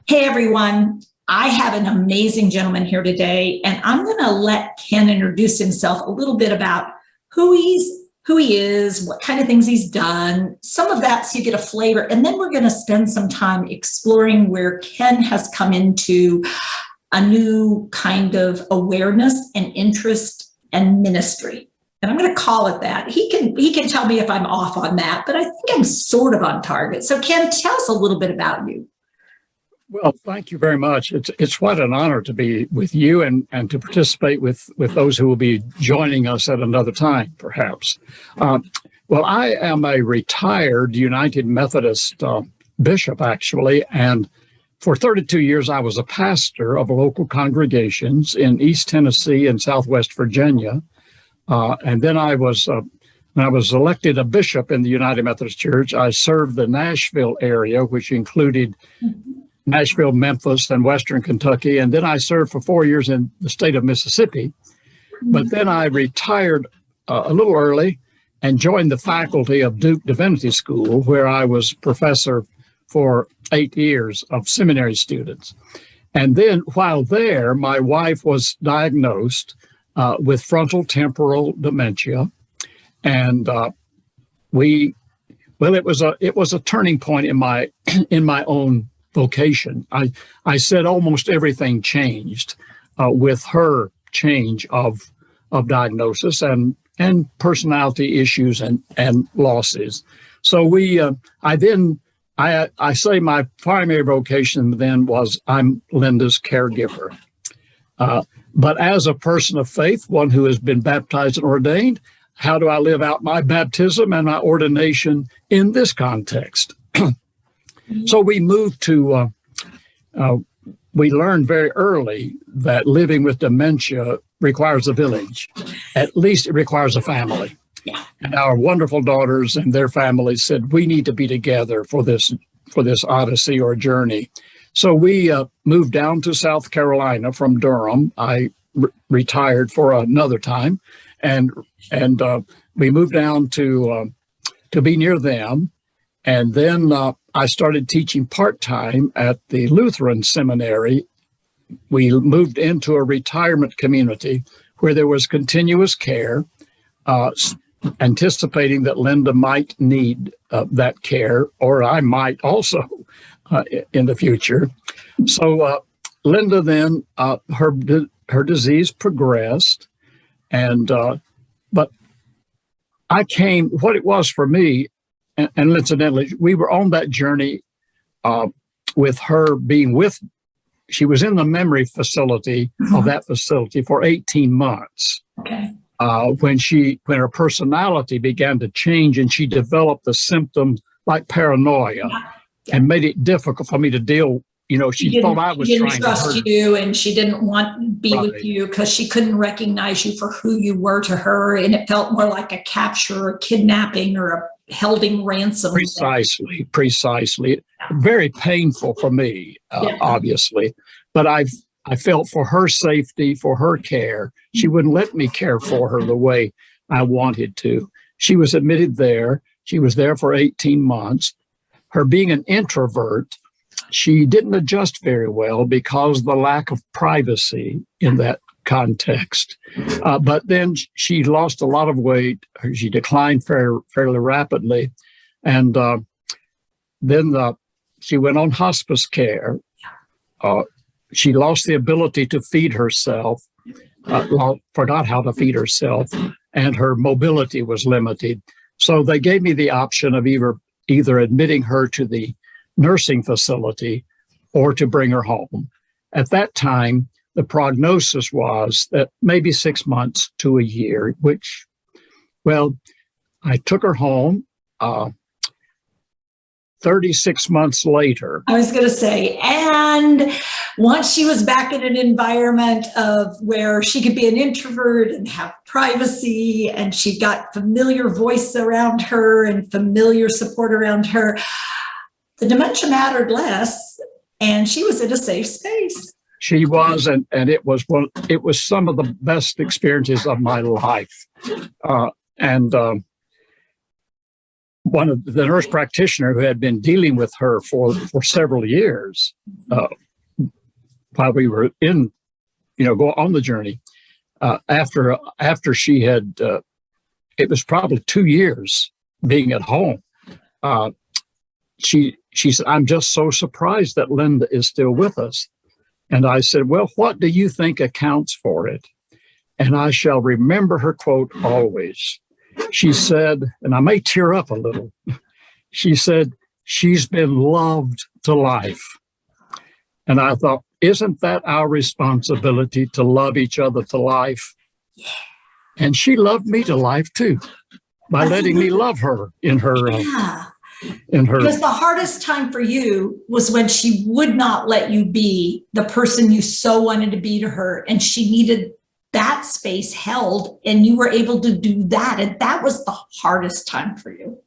Hey everyone, I have an amazing gentleman here today, and I'm going to let Ken introduce himself a little bit about who he is, what kind of things he's done, some of that so you get a flavor, and then we're going to spend some time exploring where Ken has come into a new kind of awareness and interest and ministry. And I'm going to call it that. He can tell me if I'm off on that, but I think I'm sort of on target. So Ken, tell us a little bit about you. Well, thank you very much. It's quite an honor to be with you and to participate with those who will be joining us at another time, perhaps. Well, I am a retired United Methodist bishop, actually, and for 32 years I was a pastor of local congregations in East Tennessee and Southwest Virginia. And then when I was elected a bishop in the United Methodist Church, I served the Nashville area, which included Nashville, Memphis, and Western Kentucky. And then I served for 4 years in the state of Mississippi. But then I retired a little early and joined the faculty of Duke Divinity School, where I was professor for 8 years of seminary students. And then while there, my wife was diagnosed with frontal temporal dementia. And it was a turning point in my own vocation. I said almost everything changed with her change of diagnosis and personality issues and losses. So I say my primary vocation then was I'm Linda's caregiver. But as a person of faith, one who has been baptized and ordained, how do I live out my baptism and my ordination in this context? So we moved to, we learned very early that living with dementia requires a village. At least it requires a family. And our wonderful daughters and their families said, we need to be together for this odyssey or journey. So we moved down to South Carolina from Durham. I retired for another time, and we moved down to be near them. And then I started teaching part-time at the Lutheran Seminary. We moved into a retirement community where there was continuous care, anticipating that Linda might need that care, or I might also in the future. So Linda then, her disease progressed, and but what it was for me, and incidentally, we were on that journey with her she was in the memory facility of that facility for 18 months. Okay. When her personality began to change and she developed the symptoms like paranoia and made it difficult for me to deal. She thought I was trying to trust you, and she didn't want to be with you because she couldn't recognize you for who you were to her. And it felt more like a capture, a kidnapping, or a holding ransom. Precisely. Very painful for me, obviously. But I felt for her safety, for her care, she wouldn't let me care for her the way I wanted to. She was admitted there. She was there for 18 months. Her being an introvert, she didn't adjust very well because of the lack of privacy in that context. But then she lost a lot of weight. She declined fairly rapidly. And then she went on hospice care. She lost the ability to feed herself, forgot how to feed herself, and her mobility was limited. So they gave me the option of either admitting her to the nursing facility or to bring her home. At that time, the prognosis was that maybe 6 months to a year, which, well, I took her home 36 months later. I was going to say, and once she was back in an environment of where she could be an introvert and have privacy, and she got familiar voice around her and familiar support around her, the dementia mattered less, and she was in a safe space. She was, and it was some of the best experiences of my life. One of the nurse practitioner who had been dealing with her for several years, while we were go on the journey, after she had, it was probably 2 years being at home. She said, "I'm just so surprised that Linda is still with us." And I said, "Well, what do you think accounts for it?" And I shall remember her quote always. She said, and I may tear up a little, she said, "She's been loved to life." And I thought, isn't that our responsibility to love each other to life? Yeah. And she loved me to life too, by letting me love her in her. Yeah. In her. Because the hardest time for you was when she would not let you be the person you so wanted to be to her, and she needed that space held, and you were able to do that, and that was the hardest time for you.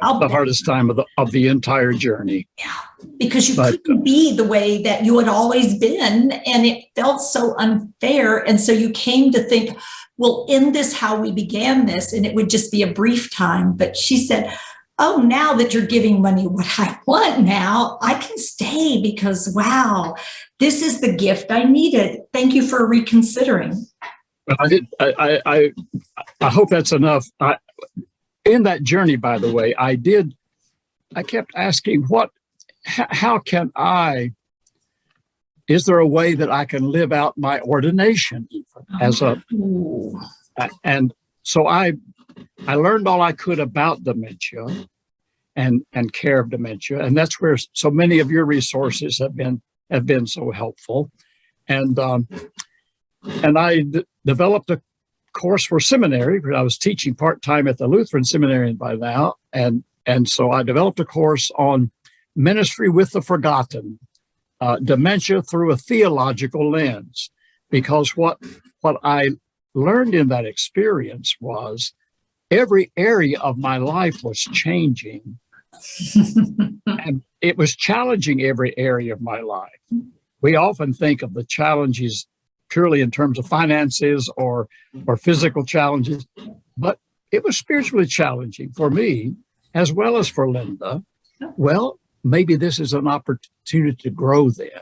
The hardest time of the entire journey. Yeah, because you couldn't be the way that you had always been, and it felt so unfair. And so you came to think, we'll end this how we began this, and it would just be a brief time. But she said, "Oh, now that you're giving money what I want now, I can stay because, wow, this is the gift I needed. Thank you for reconsidering." But I hope that's enough. In that journey, by the way, I kept asking, how can is there a way that I can live out my ordination and so I learned all I could about dementia and care of dementia. And that's where so many of your resources have been so helpful. And I developed a course for seminary, because I was teaching part-time at the Lutheran Seminary by now. And so I developed a course on ministry with the forgotten, dementia through a theological lens, because what I learned in that experience was every area of my life was changing. And it was challenging every area of my life. We often think of the challenges purely in terms of finances or physical challenges, but it was spiritually challenging for me as well as for Linda. Well, maybe this is an opportunity to grow then.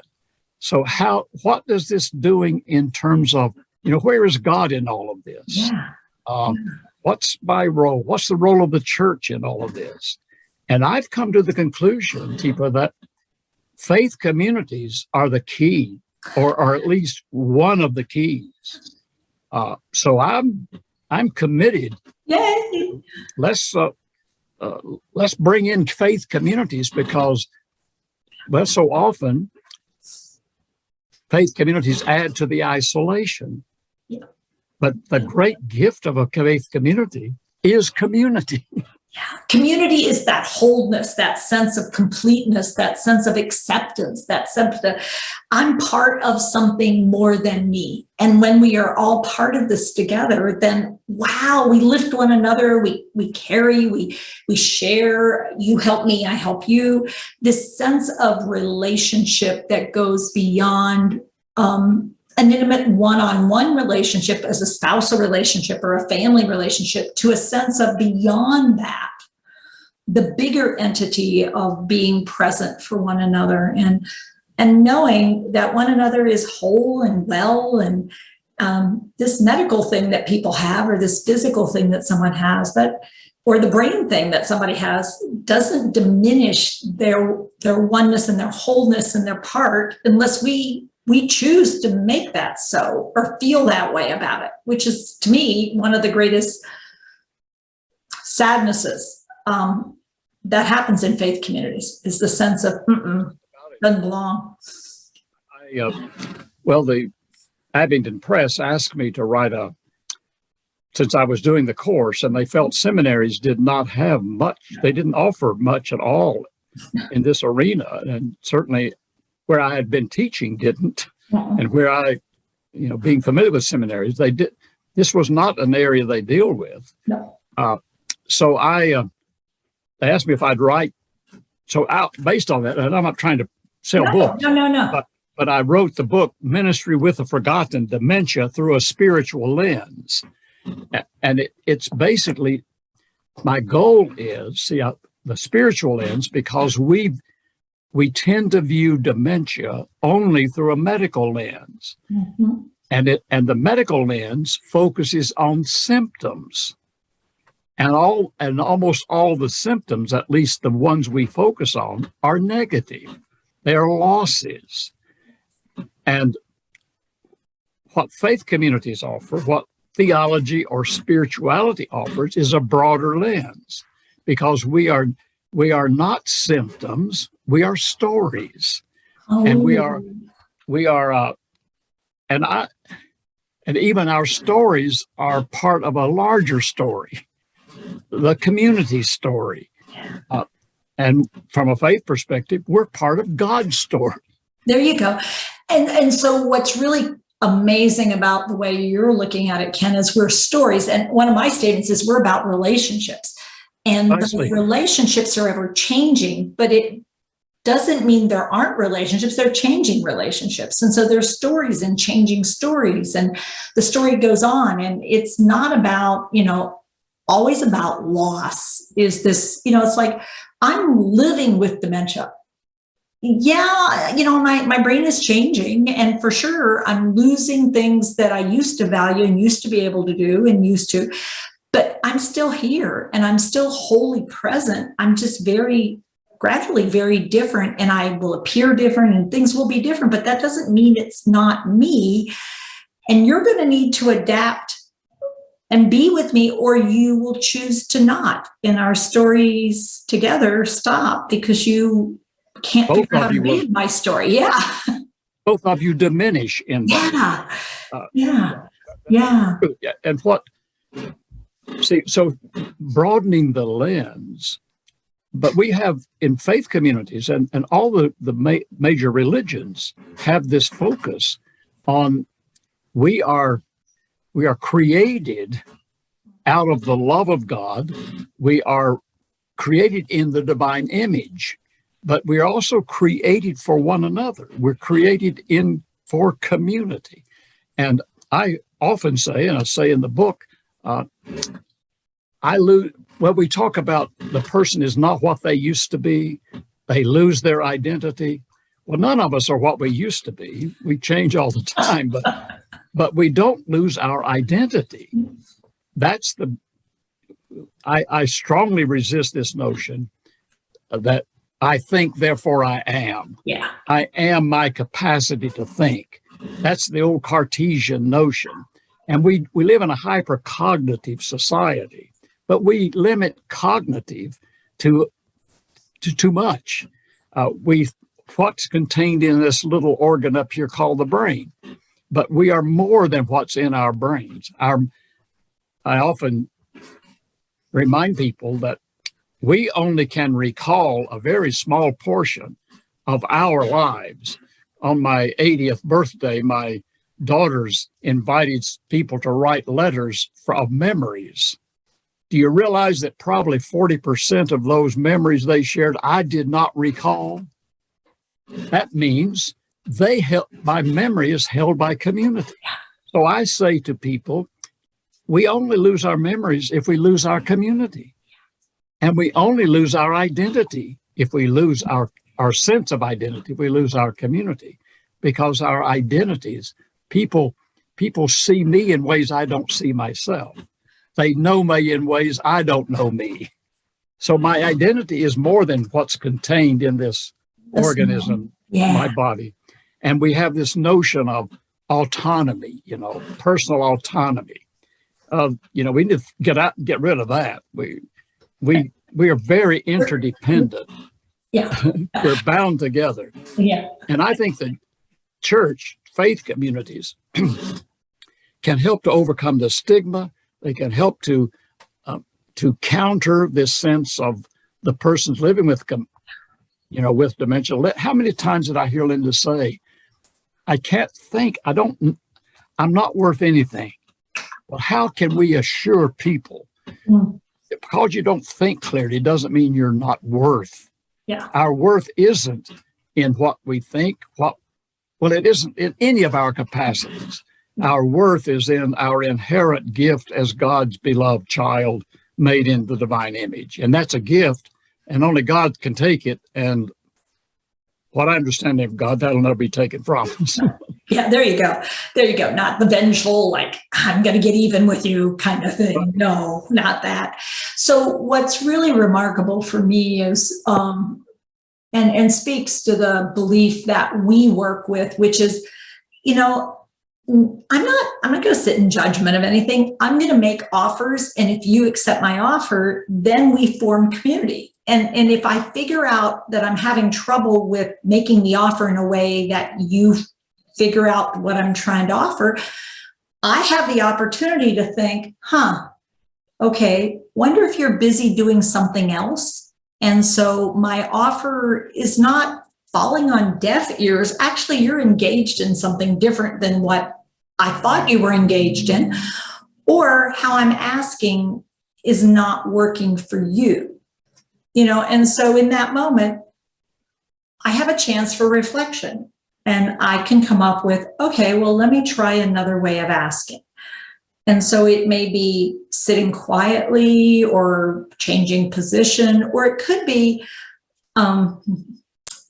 So what is this doing in terms of, where is God in all of this? Yeah. What's my role? What's the role of the church in all of this? And I've come to the conclusion, Teepa, that faith communities are the key, or at least one of the keys. So I'm committed. Yay! Let's bring in faith communities, because so often faith communities add to the isolation. Yeah. But the great gift of a faith community is community. Yeah. Community is that wholeness, that sense of completeness, that sense of acceptance, that sense that I'm part of something more than me. And when we are all part of this together, then wow, we lift one another, we carry, we share, you help me, I help you. This sense of relationship that goes beyond an intimate one-on-one relationship as a spousal relationship or a family relationship, to a sense of beyond that, the bigger entity of being present for one another and knowing that one another is whole and well. And this medical thing that people have, or this physical thing that someone has, or the brain thing that somebody has, doesn't diminish their oneness and their wholeness and their part, unless we choose to make that so, or feel that way about it, which is, to me, one of the greatest sadnesses that happens in faith communities, is the sense of doesn't belong. The Abingdon Press asked me to write a since I was doing the course, and they felt seminaries did not have much. They didn't offer much at all in this arena, and certainly where I had been teaching didn't, and where I, being familiar with seminaries, they did. This was not an area they deal with. No. So they asked me if I'd write. So based on that, and I'm not trying to sell books. No. But I wrote the book, Ministry with the Forgotten, Dementia Through a Spiritual Lens. And it's basically, my goal is, the spiritual lens, because we tend to view dementia only through a medical lens. Mm-hmm. And the medical lens focuses on symptoms. And almost all the symptoms, at least the ones we focus on, are negative. They are losses. And what faith communities offer, what theology or spirituality offers, is a broader lens, because we are not symptoms, we are stories. Oh. And and even our stories are part of a larger story, the community story. And from a faith perspective, we're part of God's story. There you go. And so what's really amazing about the way you're looking at it, Ken, is we're stories. And one of my statements is we're about relationships. And the relationships are ever changing, but it doesn't mean there aren't relationships. They're changing relationships. And so there's stories and changing stories. And the story goes on. And it's not about, always about loss. Is this, it's like I'm living with dementia. Yeah, my brain is changing, and for sure I'm losing things that I used to value and used to be able to do but I'm still here and I'm still wholly present. I'm just gradually very different, and I will appear different and things will be different, but that doesn't mean it's not me. And you're going to need to adapt and be with me, or you will choose to not. And our stories together stop because you can't figure out how to read my story. Yeah. Both of you diminish in that. Yeah. And so broadening the lens, but we have in faith communities and all the major religions have this focus on we are created out of the love of God. We are created in the divine image. But we're also created for one another. We're created for community. And I often say, and I say in the book, we talk about the person is not what they used to be. They lose their identity. Well, none of us are what we used to be. We change all the time, but we don't lose our identity. I strongly resist this notion that I think, therefore I am. Yeah. I am my capacity to think. That's the old Cartesian notion. And we live in a hyper-cognitive society, but we limit cognitive to too much. What's contained in this little organ up here called the brain, but we are more than what's in our brains. I often remind people that we only can recall a very small portion of our lives. On my 80th birthday, my daughters invited people to write letters of memories. Do you realize that probably 40% of those memories they shared, I did not recall? That means my memory is held by community. So I say to people, we only lose our memories if we lose our community. And we only lose our identity if we lose our sense of identity, if we lose our community, because our identities, people see me in ways I don't see myself. They know me in ways I don't know me. So my identity is more than what's contained in this organism, my body. And we have this notion of autonomy, personal autonomy. We need to get rid of that. We are very interdependent. Yeah. We're bound together. Yeah. And I think the church, faith communities can help to overcome the stigma, They can help to counter this sense of the person's living with, with dementia. How many times did I hear Linda say, I can't think, I'm not worth anything. Well, how can we assure people because you don't think clearly doesn't mean you're not worth. Yeah. Our worth isn't in what we think, it isn't in any of our capacities. Our worth is in our inherent gift as God's beloved child made in the divine image. And that's a gift, and only God can take it. And what I understand of God, that'll never be taken from us. Yeah, there you go. There you go. Not the vengeful, like, I'm going to get even with you kind of thing. No, not that. So what's really remarkable for me is, and speaks to the belief that we work with, which is, I'm not going to sit in judgment of anything. I'm going to make offers. And if you accept my offer, then we form community. And if I figure out that I'm having trouble with making the offer in a way that you figure out what I'm trying to offer, I have the opportunity to think, okay, wonder if you're busy doing something else. And so my offer is not falling on deaf ears. Actually, you're engaged in something different than what I thought you were engaged in, or how I'm asking is not working for you. And so in that moment, I have a chance for reflection, and I can come up with, okay, well, let me try another way of asking. And so it may be sitting quietly or changing position, or it could be,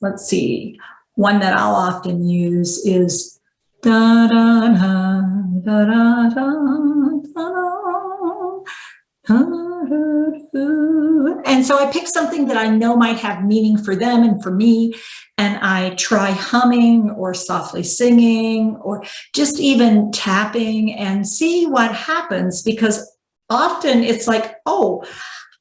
let's see, one that I'll often use is da da da da da da da. And so I pick something that I know might have meaning for them and for me, and I try humming or softly singing or just even tapping and see what happens, because often it's like, oh,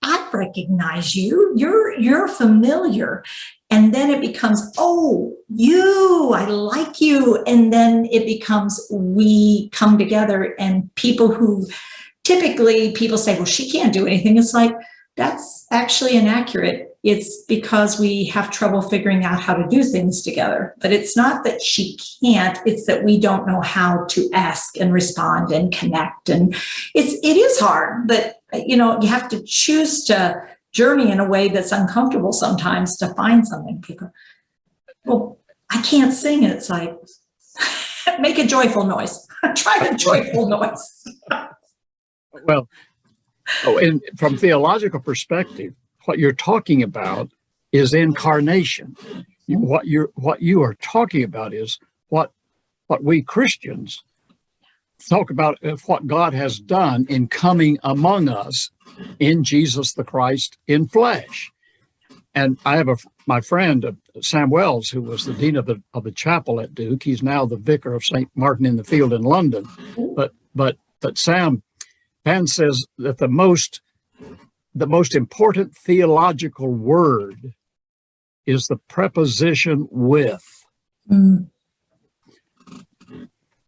I recognize you, you're familiar. And then it becomes, oh, I like you. And then it becomes, we come together, and typically people say, well, she can't do anything. It's like, that's actually inaccurate. It's because we have trouble figuring out how to do things together. But it's not that she can't, it's that we don't know how to ask and respond and connect. And it is hard, but you have to choose to journey in a way that's uncomfortable sometimes to find something. People, well, I can't sing. It's like, make a joyful noise. Try a joyful noise. Well, and from theological perspective, what you're talking about is incarnation. What you are talking about is what we Christians talk about, what God has done in coming among us in Jesus the Christ in flesh. And I have my friend Sam Wells, who was the dean of the chapel at Duke. He's now the vicar of St. Martin in the Field in London. But Sam says that the most important theological word is the preposition with. Mm.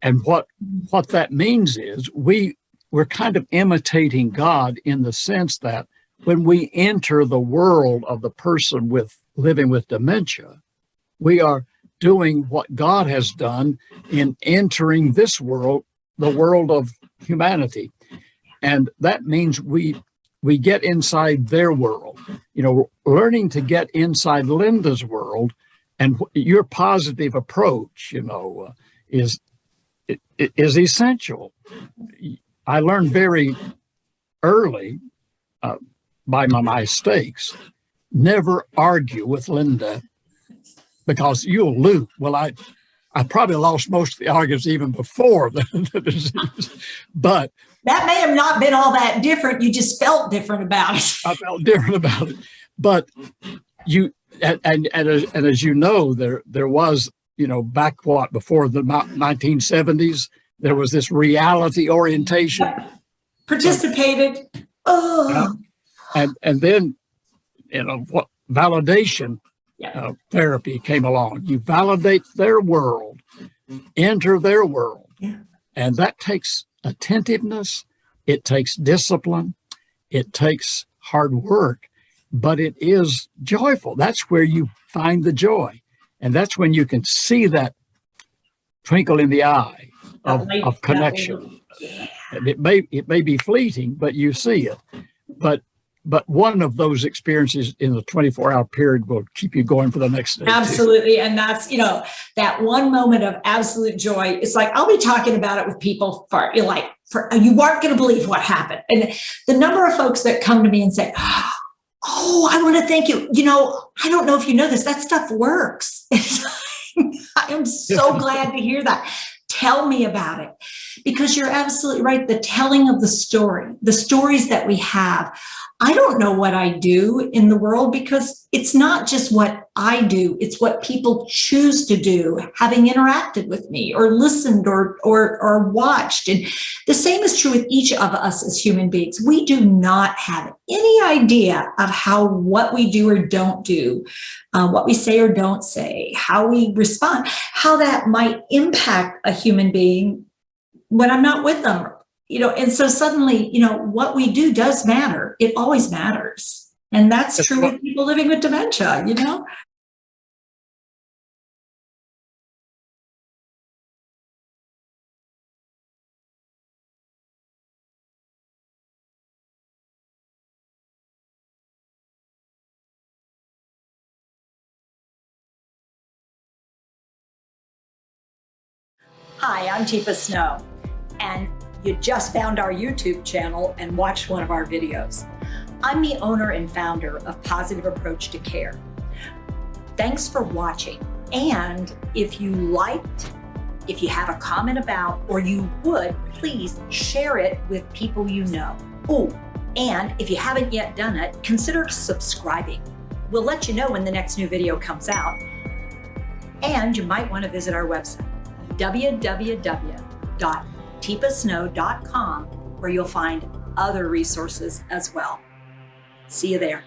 And what that means is we're kind of imitating God in the sense that when we enter the world of the person living with dementia, we are doing what God has done in entering this world, the world of humanity. And that means we get inside their world, learning to get inside Linda's world. And your positive approach, is essential. I learned very early by my mistakes, never argue with Linda because you'll lose. Well, I probably lost most of the arguments even before the disease, but that may have not been all that different. You just felt different about it. I felt different about it, but as you know, there was, back before the 1970s, there was this reality orientation. Participated. Oh. And then, what validation therapy came along. You validate their world, enter their world. Yeah. And that takes attentiveness, It takes discipline. It takes hard work, but it is joyful. That's where you find the joy. And that's when you can see that twinkle in the eye of connection. It may be fleeting, but you see it. But one of those experiences in the 24-hour period will keep you going for the next day. Absolutely. And that's, that one moment of absolute joy. It's like, I'll be talking about it with people for you aren't going to believe what happened. And the number of folks that come to me and say, oh, I want to thank you. I don't know if you know this, that stuff works. I am so glad to hear that. Tell me about it, because you're absolutely right. The telling of the stories that we have. I don't know what I do in the world, because it's not just what I do. It's what people choose to do, having interacted with me or listened or watched. And the same is true with each of us as human beings. We do not have any idea of what we do or don't do, what we say or don't say, how we respond, how that might impact a human being when I'm not with them. And so suddenly, what we do does matter. It always matters. And that's true with people living with dementia, Hi, I'm Tifa Snow, and you just found our YouTube channel and watched one of our videos. I'm the owner and founder of Positive Approach to Care. Thanks for watching. And if you liked, if you have a comment about, or you would, please share it with people you know. Oh, and if you haven't yet done it, consider subscribing. We'll let you know when the next new video comes out. And you might want to visit our website, www.tipasnow.com, where you'll find other resources as well. See you there.